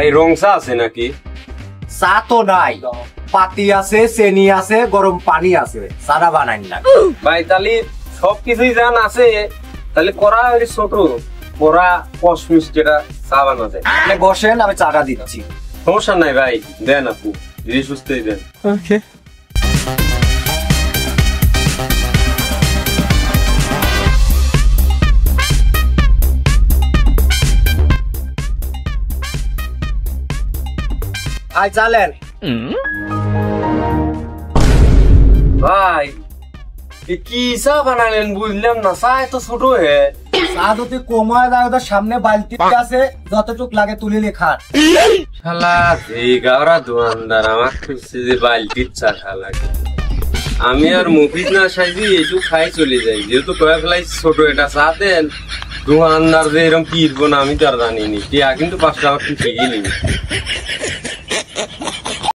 ভাই রং চা আছে নাকি? চা তো নাই, পাতি আছে, চেনি আছে, গরম পানি আছে, চারা বানাই না ভাই। তাহলে সবকিছুই জান আছে, তাহলে করা ছোট করা কসমিস যেটা চা বানা যায়। বসেন, আমি চাটা দিচ্ছি। সমস্যা নাই ভাই, দেন আপু, ধীরে সুস্থই দেন। ওকে। আই চালেন ভাই। কি চা বানালেন বুঝলাম না, চা এত ছোট হে। চা যদি কমায় যায়, ওদের সামনে বালতি আছে, যতটুক লাগে তুলে খান। শালা এই গাওরা দোকানদার আমার খুঁজছে যে বালতির চা খা লাগে। আমি আর মুফিজ না সাইজি এইটু খাই চলে যাই, যেহেতু কয়ে ফেলাই ছোট এটা চা দেন। দোকানদার যে এরকম কি না আমি তো আর জানিনি, কিন্তু 5 টাকা ঠিকই নিই।